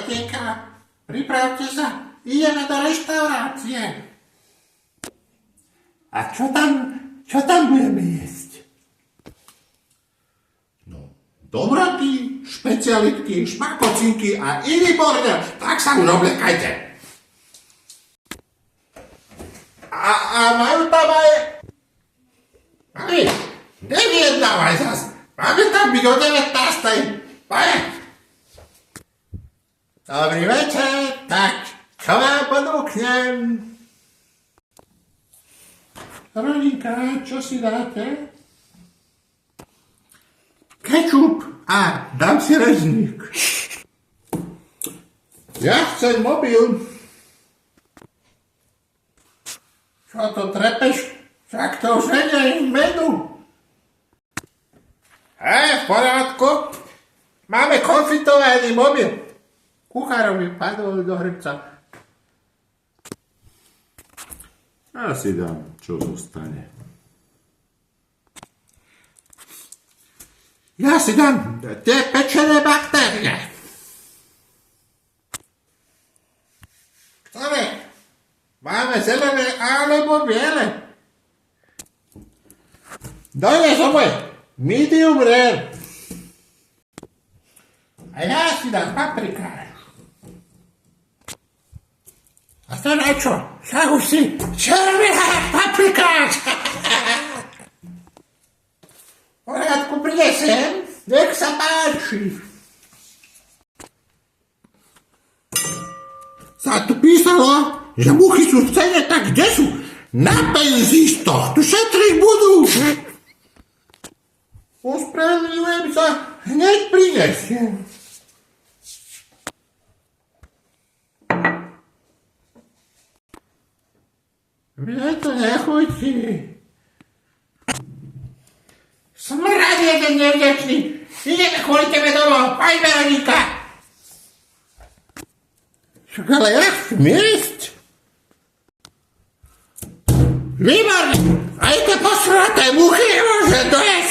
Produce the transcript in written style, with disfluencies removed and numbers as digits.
Tetienka, pripravte sa, ideme do reštaurácie. A čo tam budeme jesť? No, dobroty, špecialitky, šmakocinky a iný bordel. Tak sa už obliekajte. A majú tam aj... Mami, nevyjednávaj zas. Máme tam byť o 19. Pane. Dobrý večer, tak čo vám ponúknem? Rodinka, čo si dáte? Kečup a dám si rezník. Ja chcem mobil. Čo to trepeš? Však to už nie je menu. V porádku. Máme konfitovaný mobil. Kuchárovi padol do hrbca. Ja si dám, čo zostane. Ja si dám tie pečené baktérie. Ktoré? Máme zelené alebo biele? Dojde oboje. Medium rare. A ja si dám paprika. A to na čo? Však už si červená paprika. V poriadku, prinesiem. Nech sa páči. Sa tu písalo, že muchy sú v cene, tak kde sú? Na penzístoch, tu šetriť budú. Ospravedlňujem sa, hneď prinesiem. Mne to nechutí. Smrad jeden nevďačný. Ideme kvôli tebe domov, pani Veronika. Však ale ja chcem jesť. Výborne, aj tie posraté muchy nemôže dojesť.